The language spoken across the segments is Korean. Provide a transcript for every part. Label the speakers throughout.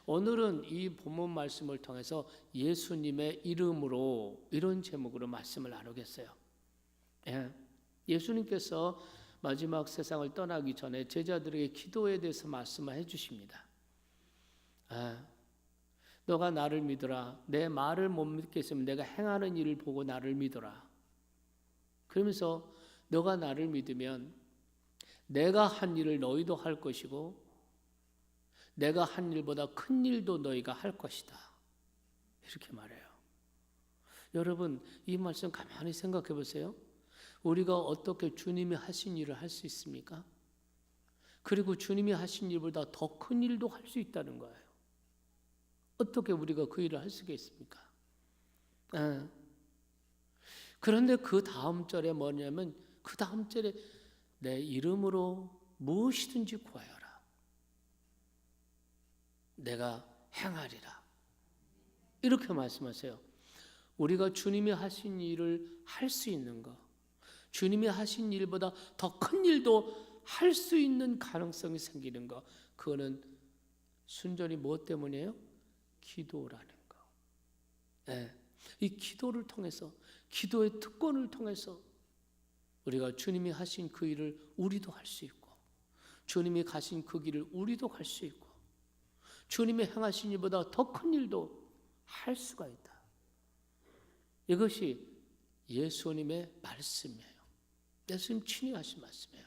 Speaker 1: 오늘은 이 본문 말씀을 통해서 예수님의 이름으로 이런 제목으로 말씀을 나누겠어요. 예수님께서 마지막 세상을 떠나기 전에 제자들에게 기도에 대해서 말씀을 해주십니다. 너가 나를 믿어라. 내 말을 못 믿겠으면 내가 행하는 일을 보고 나를 믿어라. 그러면서 너가 나를 믿으면 내가 한 일을 너희도 할 것이고 내가 한 일보다 큰 일도 너희가 할 것이다. 이렇게 말해요. 여러분, 이 말씀 가만히 생각해 보세요. 우리가 어떻게 주님이 하신 일을 할 수 있습니까? 그리고 주님이 하신 일보다 더 큰 일도 할 수 있다는 거예요. 어떻게 우리가 그 일을 할 수가 있습니까? 그런데 그 다음 절에 뭐냐면 그 다음 절에 내 이름으로 무엇이든지 구하여라. 내가 행하리라. 이렇게 말씀하세요. 우리가 주님이 하신 일을 할 수 있는 것, 주님이 하신 일보다 더 큰 일도 할 수 있는 가능성이 생기는 것, 그거는 순전히 무엇 때문이에요? 기도라는 거. 이 기도를 통해서, 기도의 특권을 통해서 우리가 주님이 하신 그 일을 우리도 할 수 있고, 주님이 가신 그 길을 우리도 갈 수 있고, 주님이 행하신 일보다 더 큰 일도 할 수가 있다. 이것이 예수님의 말씀이에요. 예수님 친히 하신 말씀이에요.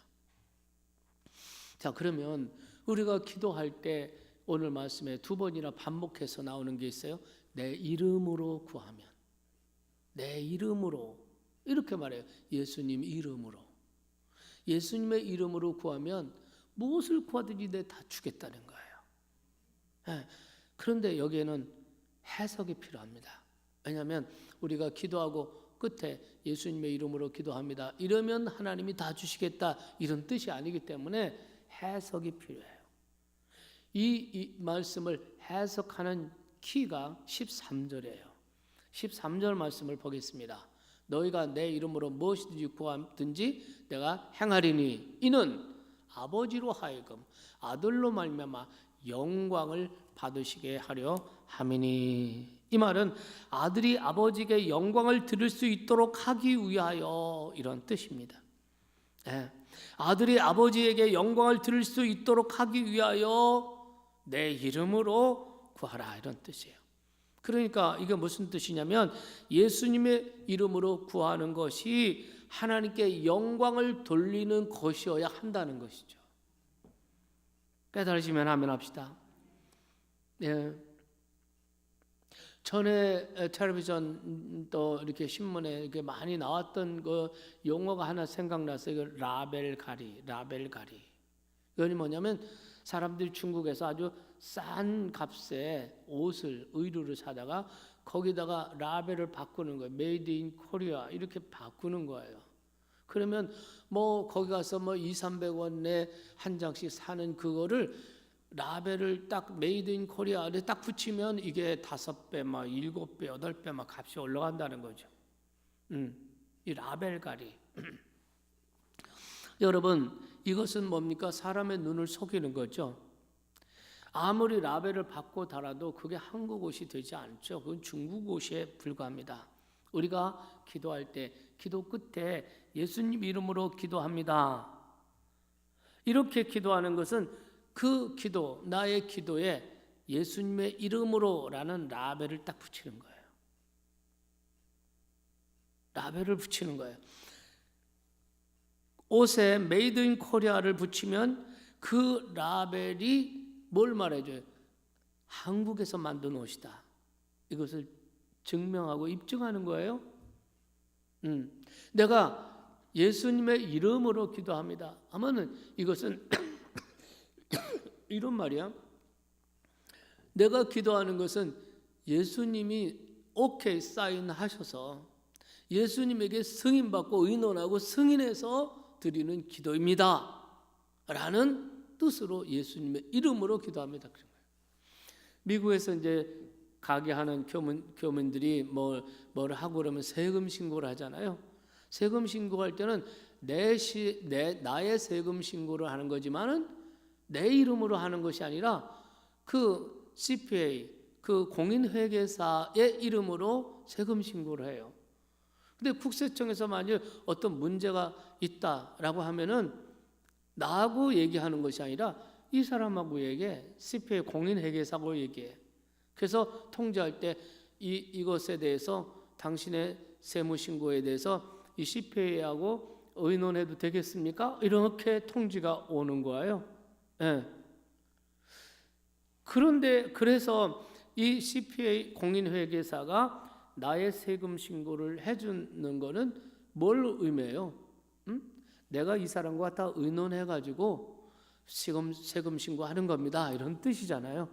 Speaker 1: 자, 그러면 우리가 기도할 때 오늘 말씀에 두 번이나 반복해서 나오는 게 있어요. 내 이름으로 구하면, 내 이름으로, 이렇게 말해요. 예수님 이름으로. 예수님의 이름으로 구하면 무엇을 구하든지 내 다 주겠다는 거예요. 그런데 여기에는 해석이 필요합니다. 왜냐하면 우리가 기도하고 끝에 예수님의 이름으로 기도합니다. 이러면 하나님이 다 주시겠다, 이런 뜻이 아니기 때문에 해석이 필요해요. 이 말씀을 해석하는 키가 13절이에요. 13절 말씀을 보겠습니다. 너희가 내 이름으로 무엇이든지 구하든지 내가 행하리니 이는 아버지로 하여금 아들로 말미암아 영광을 받으시게 하려 함이니. 이 말은 아들이 아버지에게 영광을 드릴 수 있도록 하기 위하여, 이런 뜻입니다. 아들이 아버지에게 영광을 드릴 수 있도록 하기 위하여 내 이름으로 구하라, 이런 뜻이에요. 그러니까 이게 무슨 뜻이냐면 예수님의 이름으로 구하는 것이 하나님께 영광을 돌리는 것이어야 한다는 것이죠. 깨달으시면 아멘 합시다. 전에 텔레비전 또 이렇게 신문에 이렇게 많이 나왔던 그 용어가 하나 생각났어요. 라벨가리. 이건 뭐냐면 사람들이 중국에서 아주 싼 값에 옷을, 의류를 사다가 거기다가 라벨을 바꾸는 거예요. 메이드 인 코리아 이렇게 바꾸는 거예요. 그러면 뭐 거기 가서 뭐 200~300원 내 한 장씩 사는 그거를 라벨을 딱 메이드 인 코리아에 딱 붙이면 이게 5배, 막 7배, 8배 막 값이 올라간다는 거죠. 이 라벨가리. 여러분, 이것은 뭡니까? 사람의 눈을 속이는 거죠. 아무리 라벨을 받고 달아도 그게 한국 옷이 되지 않죠. 그건 중국 옷에 불과합니다. 우리가 기도할 때 기도 끝에 예수님 이름으로 기도합니다. 이렇게 기도하는 것은 그 기도, 나의 기도에 예수님의 이름으로라는 라벨을 딱 붙이는 거예요. 라벨을 붙이는 거예요. 옷에 메이드 인 코리아를 붙이면 그 라벨이 뭘 말해줘요? 한국에서 만든 옷이다. 이것을 증명하고 입증하는 거예요. 내가 예수님의 이름으로 기도합니다 하면은 이것은 이런 말이야. 내가 기도하는 것은 예수님이 오케이 사인하셔서 예수님에게 승인받고 의논하고 승인해서 드리는 기도입니다 라는 뜻으로 예수님의 이름으로 기도합니다. 미국에서 이제 가게 하는 교민들이 뭘 하고 그러면 세금 신고를 하잖아요. 세금 신고할 때는 나의 세금 신고를 하는 거지만은 내 이름으로 하는 것이 아니라 그 CPA 그 공인회계사의 이름으로 세금 신고를 해요. 근데 국세청에서 만약 어떤 문제가 있다라고 하면은 나하고 얘기하는 것이 아니라 이 사람하고 얘기해. CPA 공인회계사하고 얘기해. 그래서 통지할 때 이것에 대해서 당신의 세무신고에 대해서 이 CPA하고 의논해도 되겠습니까? 이렇게 통지가 오는 거예요. 네. 그런데 그래서 이 CPA 공인회계사가 나의 세금 신고를 해주는 거는 뭘 의미해요? 내가 이 사람과 다 의논해가지고 세금 신고하는 겁니다. 이런 뜻이잖아요.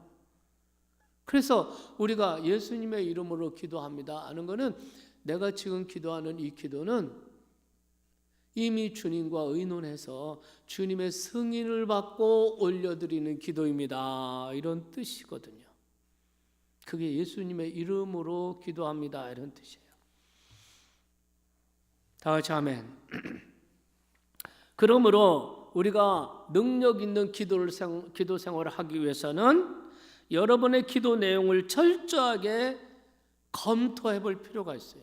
Speaker 1: 그래서 우리가 예수님의 이름으로 기도합니다 하는 거는 내가 지금 기도하는 이 기도는 이미 주님과 의논해서 주님의 승인을 받고 올려드리는 기도입니다. 이런 뜻이거든요. 그게 예수님의 이름으로 기도합니다. 이런 뜻이에요. 다 같이 아멘. 그러므로 우리가 능력 있는 기도 생활을 하기 위해서는 여러분의 기도 내용을 철저하게 검토해 볼 필요가 있어요.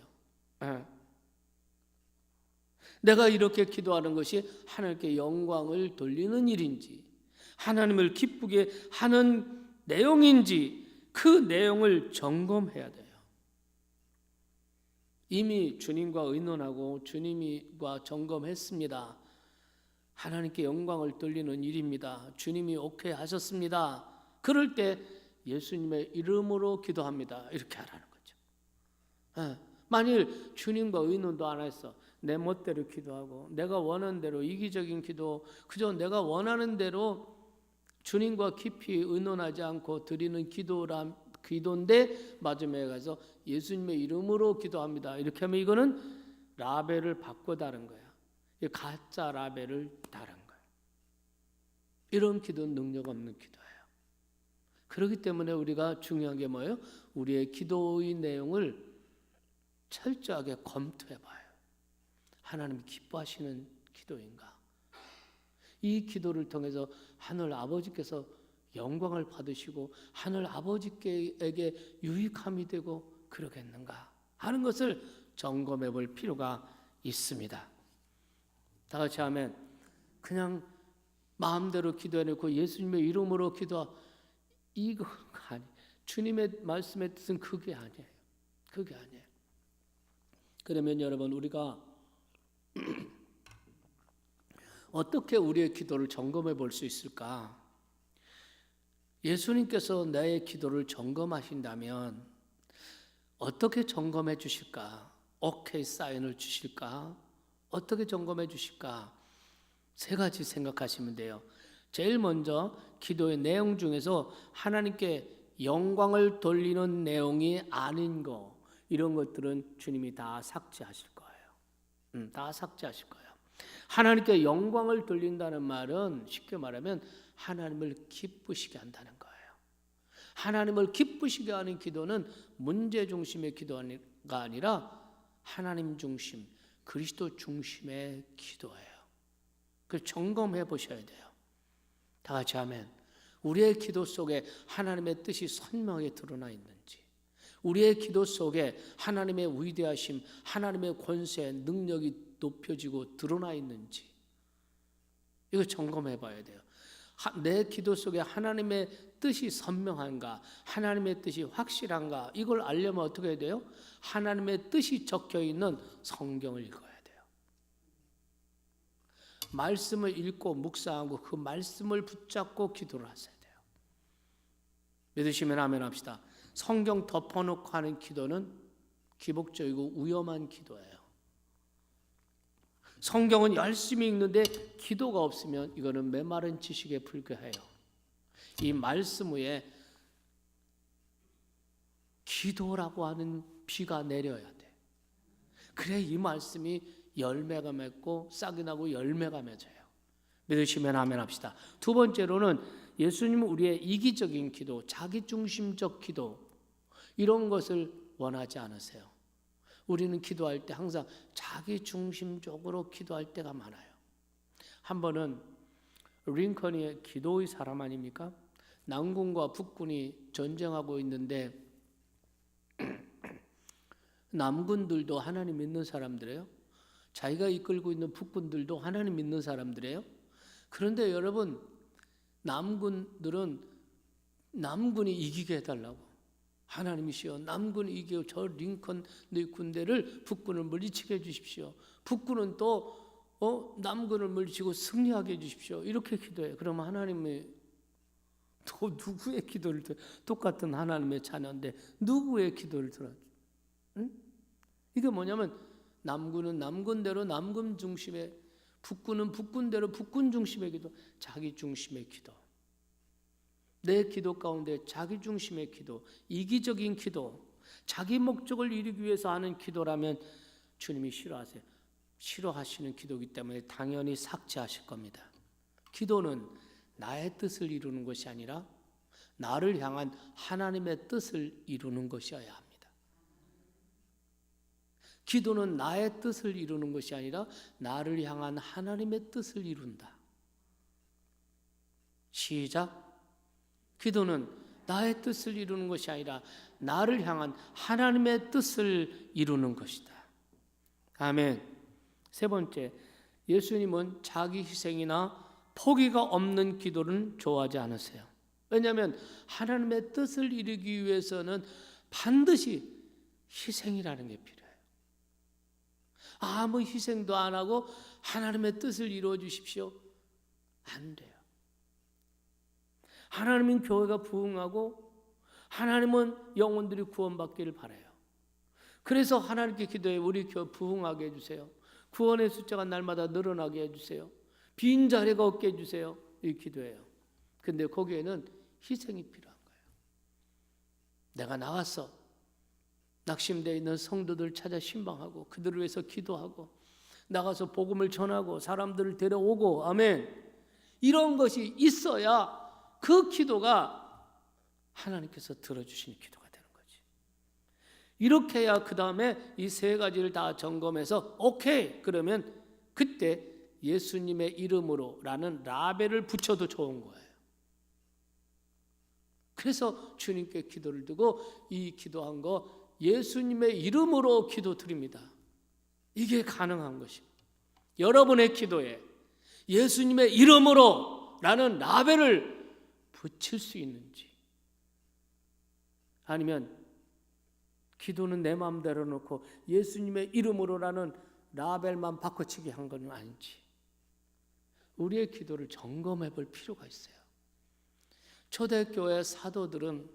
Speaker 1: 내가 이렇게 기도하는 것이 하나님께 영광을 돌리는 일인지, 하나님을 기쁘게 하는 내용인지 그 내용을 점검해야 돼요. 이미 주님과 의논하고 주님과 점검했습니다. 하나님께 영광을 돌리는 일입니다. 주님이 오케이 하셨습니다. 그럴 때 예수님의 이름으로 기도합니다. 이렇게 하라는 거죠. 만일 주님과 의논도 안 했어. 내 멋대로 기도하고 내가 원하는 대로 이기적인 기도, 그저 내가 원하는 대로 주님과 깊이 의논하지 않고 드리는 기도인데 마지막에 가서 예수님의 이름으로 기도합니다. 이렇게 하면 이거는 라벨을 바꿔 다른 거야. 가짜 라벨을 다른 거야. 이런 기도는 능력 없는 기도예요. 그렇기 때문에 우리가 중요한 게 뭐예요? 우리의 기도의 내용을 철저하게 검토해 봐요. 하나님이 기뻐하시는 기도인가? 이 기도를 통해서 하늘 아버지께서 영광을 받으시고 하늘 아버지께에게 유익함이 되고 그러겠는가 하는 것을 점검해 볼 필요가 있습니다. 다 같이 하면 그냥 마음대로 기도해놓고 예수님의 이름으로 이거 아니. 주님의 말씀의 뜻은 그게 아니에요. 그게 아니에요. 그러면 여러분 우리가 어떻게 우리의 기도를 점검해 볼 수 있을까? 예수님께서 나의 기도를 점검하신다면 어떻게 점검해 주실까? 오케이 사인을 주실까? 어떻게 점검해 주실까? 세 가지 생각하시면 돼요. 제일 먼저 기도의 내용 중에서 하나님께 영광을 돌리는 내용이 아닌 거, 이런 것들은 주님이 다 삭제하실 거예요. 다 삭제하실 거예요. 하나님께 영광을 돌린다는 말은 쉽게 말하면 하나님을 기쁘시게 한다는 거예요. 하나님을 기쁘시게 하는 기도는 문제 중심의 기도가 아니라 하나님 중심, 그리스도 중심의 기도예요. 그걸 점검해 보셔야 돼요. 다 같이 하면 우리의 기도 속에 하나님의 뜻이 선명하게 드러나 있는지, 우리의 기도 속에 하나님의 위대하심, 하나님의 권세, 능력이 높여지고 드러나 있는지 이거 점검해 봐야 돼요. 내 기도 속에 하나님의 뜻이 선명한가, 하나님의 뜻이 확실한가, 이걸 알려면 어떻게 해야 돼요? 하나님의 뜻이 적혀 있는 성경을 읽어야 돼요. 말씀을 읽고 묵상하고 그 말씀을 붙잡고 기도를 하셔야 돼요. 믿으시면 아멘 합시다. 성경 덮어놓고 하는 기도는 기복적이고 위험한 기도예요. 성경은 열심히 읽는데 기도가 없으면 이거는 메마른 지식에 불과해요. 이 말씀 위에 기도라고 하는 비가 내려야 돼. 그래 이 말씀이 열매가 맺고 싹이 나고 열매가 맺어요. 믿으시면 아멘 합시다. 두 번째로는 예수님은 우리의 이기적인 기도, 자기중심적 기도, 이런 것을 원하지 않으세요. 우리는 기도할 때 항상 자기중심적으로 기도할 때가 많아요. 한 번은 링컨이 기도의 사람 아닙니까? 남군과 북군이 전쟁하고 있는데 남군들도 하나님 믿는 사람들이에요. 자기가 이끌고 있는 북군들도 하나님 믿는 사람들이에요. 그런데 여러분, 남군들은 남군이 이기게 해달라고, 하나님이시여 남군이 이기고 저 링컨 너희 군대를 북군을 물리치게 해주십시오. 북군은 또 남군을 물리치고 승리하게 해주십시오. 이렇게 기도해요. 그러면 하나님이 또 누구의 기도를 들어? 똑같은 하나님의 자녀인데 누구의 기도를 들어? 응? 이게 뭐냐면 남군은 남군대로 남군 중심의, 북군은 북군대로 북군 중심의 기도, 자기 중심의 기도. 내 기도 가운데 자기 중심의 기도, 이기적인 기도, 자기 목적을 이루기 위해서 하는 기도라면 주님이 싫어하세요. 싫어하시는 기도이기 때문에 당연히 삭제하실 겁니다. 기도는 나의 뜻을 이루는 것이 아니라 나를 향한 하나님의 뜻을 이루는 것이어야 합니다. 기도는 나의 뜻을 이루는 것이 아니라 나를 향한 하나님의 뜻을 이룬다. 시작. 기도는 나의 뜻을 이루는 것이 아니라 나를 향한 하나님의 뜻을 이루는 것이다. 아멘. 세 번째, 예수님은 자기 희생이나 포기가 없는 기도를 좋아하지 않으세요. 왜냐하면 하나님의 뜻을 이루기 위해서는 반드시 희생이라는 게 필요해요. 아무 희생도 안 하고 하나님의 뜻을 이루어 주십시오, 안 돼요. 하나님은 교회가 부흥하고 하나님은 영혼들이 구원받기를 바라요. 그래서 하나님께 기도해, 우리 교회 부흥하게 해주세요. 구원의 숫자가 날마다 늘어나게 해주세요. 빈 자리가 없게 해주세요. 이 기도예요. 근데 거기에는 희생이 필요한 거예요. 내가 나가서 낙심되어 있는 성도들 찾아 신방하고 그들을 위해서 기도하고 나가서 복음을 전하고 사람들을 데려오고, 아멘, 이런 것이 있어야 그 기도가 하나님께서 들어주시는 기도가 되는 거지. 이렇게 해야 그 다음에 이 세 가지를 다 점검해서 오케이 그러면 그때 예수님의 이름으로 라는 라벨을 붙여도 좋은 거예요. 그래서 주님께 기도를 드고 이 기도한 거 예수님의 이름으로 기도드립니다. 이게 가능한 것입니다. 여러분의 기도에 예수님의 이름으로 라는 라벨을 붙일 수 있는지, 아니면 기도는 내 마음대로 놓고 예수님의 이름으로라는 라벨만 바꿔치기 한 건 아닌지 우리의 기도를 점검해 볼 필요가 있어요. 초대교회 사도들은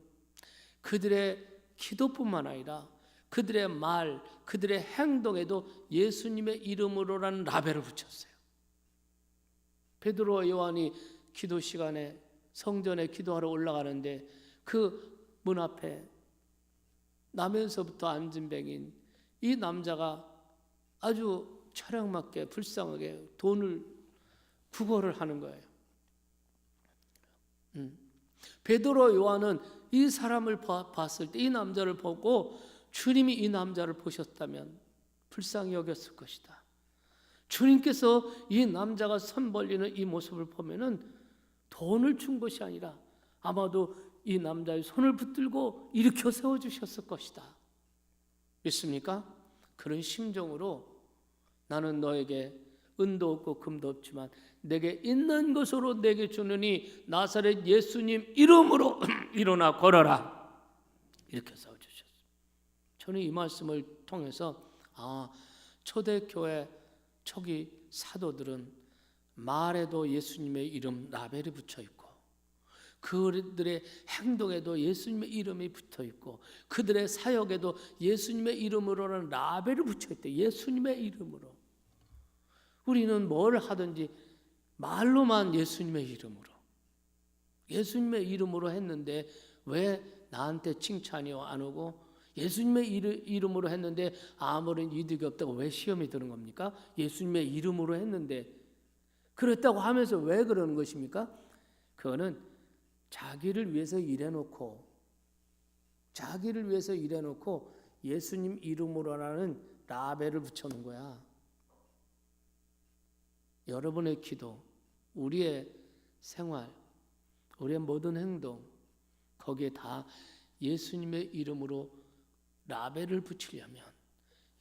Speaker 1: 그들의 기도뿐만 아니라 그들의 말, 그들의 행동에도 예수님의 이름으로라는 라벨을 붙였어요. 베드로와 요한이 기도 시간에 성전에 기도하러 올라가는데 그 문 앞에 나면서부터 앉은 뱅인 이 남자가 아주 차량맞게 불쌍하게 돈을 구걸을 하는 거예요. 베드로 요한은 이 사람을 봤을 때, 이 남자를 보고 주님이 이 남자를 보셨다면 불쌍히 여겼을 것이다. 주님께서 이 남자가 손 벌리는 이 모습을 보면은 돈을 준 것이 아니라 아마도 이 남자의 손을 붙들고 일으켜 세워주셨을 것이다. 믿습니까? 그런 심정으로 나는 너에게 은도 없고 금도 없지만 내게 있는 것으로 내게 주느니 나사렛 예수님 이름으로 일어나 걸어라, 이렇게 세워주셨어요. 저는 이 말씀을 통해서 초대교회 초기 사도들은 말에도 예수님의 이름 라벨이 붙여있고 그들의 행동에도 예수님의 이름이 붙어있고 그들의 사역에도 예수님의 이름으로는 라벨을 붙여있대. 예수님의 이름으로. 우리는 뭘 하든지 말로만 예수님의 이름으로 했는데 왜 나한테 칭찬이 안 오고, 예수님의 이름으로 했는데 아무런 이득이 없다고 왜 시험이 드는 겁니까? 예수님의 이름으로 했는데 그랬다고 하면서 왜 그러는 것입니까? 그거는 자기를 위해서 일해놓고 예수님 이름으로라는 라벨을 붙여놓은 거야. 여러분의 기도, 우리의 생활, 우리의 모든 행동 거기에 다 예수님의 이름으로 라벨을 붙이려면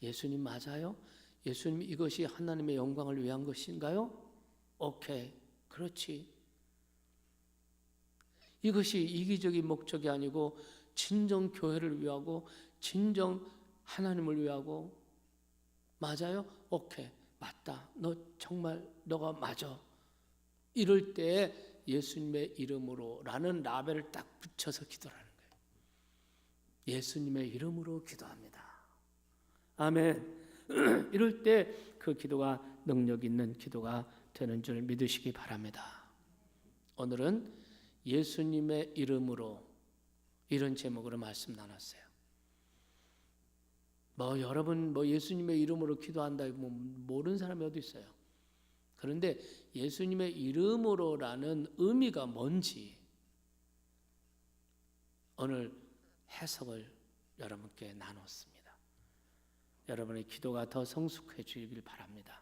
Speaker 1: 예수님 맞아요? 예수님 이것이 하나님의 영광을 위한 것인가요? 오케이, 그렇지. 이것이 이기적인 목적이 아니고 진정 교회를 위하고 진정 하나님을 위하고 맞아요? 오케이, 맞다. 너 정말 너가 맞아. 이럴 때 예수님의 이름으로 라는 라벨을 딱 붙여서 기도하는 거예요. 예수님의 이름으로 기도합니다. 아멘. 이럴 때 그 기도가 능력 있는 기도가 되는 줄 믿으시기 바랍니다. 오늘은 예수님의 이름으로 이런 제목으로 말씀 나눴어요. 여러분 예수님의 이름으로 기도한다 모르는 사람이 어디 있어요? 그런데 예수님의 이름으로라는 의미가 뭔지 오늘 해석을 여러분께 나눴습니다. 여러분의 기도가 더 성숙해지길 바랍니다.